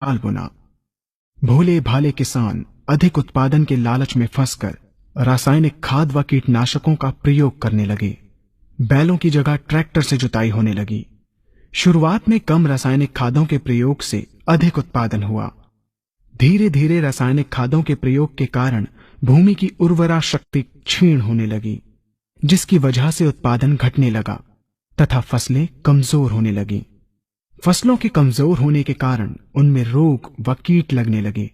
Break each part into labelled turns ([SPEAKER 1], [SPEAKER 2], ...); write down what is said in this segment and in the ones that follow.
[SPEAKER 1] साल बुना। भोले भाले किसान अधिक उत्पादन के लालच में फंसकर रासायनिक खाद व कीटनाशकों का प्रयोग करने लगे। बैलों की जगह ट्रैक्टर से जुताई होने लगी। शुरुआत में कम रासायनिक खादों के प्रयोग से अधिक उत्पादन हुआ। धीरे धीरे रासायनिक खादों के प्रयोग के कारण भूमि की उर्वरा शक्ति क्षीण होने लगी, जिसकी वजह से उत्पादन घटने लगा तथा फसलें कमजोर होने लगी। फसलों के कमजोर होने के कारण उनमें रोग व कीट लगने लगे।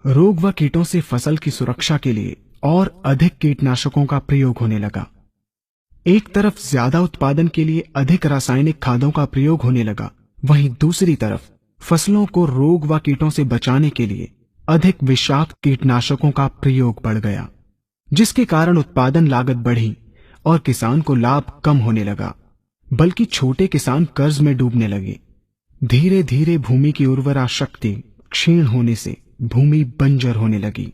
[SPEAKER 1] रोग व कीटों से फसल की सुरक्षा के लिए और अधिक कीटनाशकों का प्रयोग होने लगा। एक तरफ ज्यादा उत्पादन के लिए अधिक रासायनिक खादों का प्रयोग होने लगा, वहीं दूसरी तरफ फसलों को रोग व कीटों से बचाने के लिए अधिक विषाक्त कीटनाशकों का प्रयोग बढ़ गया, जिसके कारण उत्पादन लागत बढ़ी और किसान को लाभ कम होने लगा, बल्कि छोटे किसान कर्ज में डूबने लगे। धीरे धीरे भूमि की उर्वरा शक्ति क्षीण होने से भूमि बंजर होने लगी।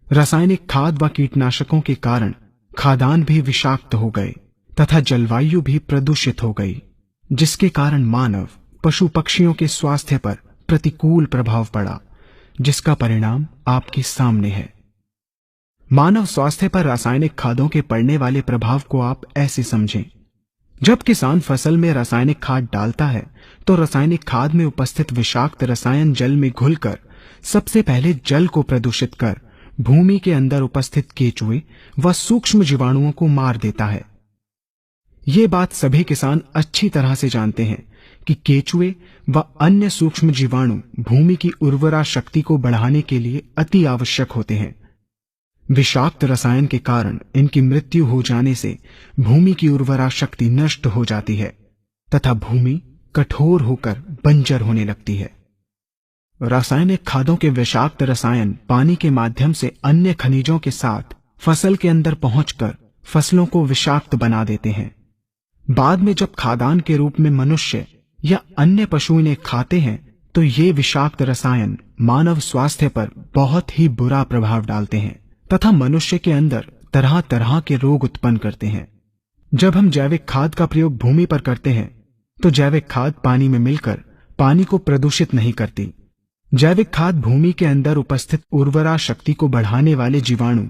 [SPEAKER 1] रासायनिक खाद व कीटनाशकों के कारण खाद्यान्न भी विषाक्त हो गए तथा जलवायु भी प्रदूषित हो गई, जिसके कारण मानव पशु पक्षियों के स्वास्थ्य पर प्रतिकूल प्रभाव पड़ा, जिसका परिणाम आपके सामने है। मानव स्वास्थ्य पर रासायनिक खादों के पड़ने वाले प्रभाव को आप ऐसे समझें। जब किसान फसल में रासायनिक खाद डालता है तो रासायनिक खाद में उपस्थित विषाक्त रसायन जल में घुलकर सबसे पहले जल को प्रदूषित कर भूमि के अंदर उपस्थित केचुए व सूक्ष्म जीवाणुओं को मार देता है। ये बात सभी किसान अच्छी तरह से जानते हैं कि केचुए व अन्य सूक्ष्म जीवाणु भूमि की उर्वरा शक्ति को बढ़ाने के लिए अति आवश्यक होते हैं। विषाक्त रसायन के कारण इनकी मृत्यु हो जाने से भूमि की उर्वरा शक्ति नष्ट हो जाती है तथा भूमि कठोर होकर बंजर होने लगती है। रासायनिक खादों के विषाक्त रसायन पानी के माध्यम से अन्य खनिजों के साथ फसल के अंदर पहुंचकर फसलों को विषाक्त बना देते हैं। बाद में जब खाद्यान्न के रूप में मनुष्य या अन्य पशु इन्हें खाते हैं तो ये विषाक्त रसायन मानव स्वास्थ्य पर बहुत ही बुरा प्रभाव डालते हैं तथा मनुष्य के अंदर तरह तरह के रोग उत्पन्न करते हैं। जब हम जैविक खाद का प्रयोग भूमि पर करते हैं तो जैविक खाद पानी में मिलकर पानी को प्रदूषित नहीं करती। जैविक खाद भूमि के अंदर उपस्थित उर्वरा शक्ति को बढ़ाने वाले जीवाणु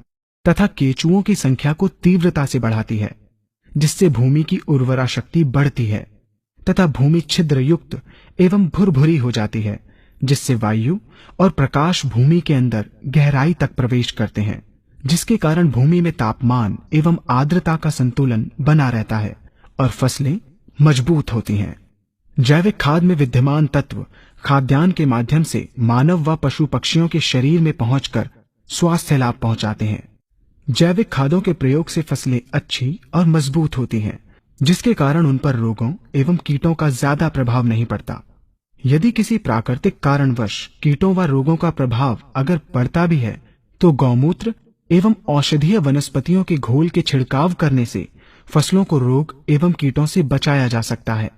[SPEAKER 1] तथा केचुओं की संख्या को तीव्रता से बढ़ाती है, जिससे भूमि की उर्वरा शक्ति बढ़ती है तथा भूमि छिद्र युक्त एवं भुरभुरी हो जाती है, जिससे वायु और प्रकाश भूमि के अंदर गहराई तक प्रवेश करते हैं, जिसके कारण भूमि में तापमान एवं आर्द्रता का संतुलन बना रहता है और फसलें मजबूत होती हैं। जैविक खाद में विद्यमान तत्व खाद्यान्न के माध्यम से मानव व पशु पक्षियों के शरीर में पहुंचकर स्वास्थ्य लाभ पहुंचाते हैं। जैविक खादों के प्रयोग से फसलें अच्छी और मजबूत होती हैं, जिसके कारण उन पर रोगों एवं कीटों का ज्यादा प्रभाव नहीं पड़ता। यदि किसी प्राकृतिक कारणवश कीटों व रोगों का प्रभाव अगर पड़ता भी है तो गौमूत्र एवं औषधीय वनस्पतियों के घोल के छिड़काव करने से फसलों को रोग एवं कीटों से बचाया जा सकता है।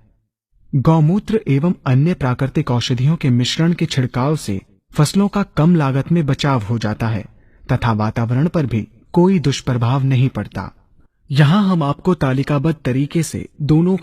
[SPEAKER 1] गौमूत्र एवं अन्य प्राकृतिक औषधियों के मिश्रण के छिड़काव से फसलों का कम लागत में बचाव हो जाता है तथा वातावरण पर भी कोई दुष्प्रभाव नहीं पड़ता। यहाँ हम आपको तालिकाबद्ध तरीके से दोनों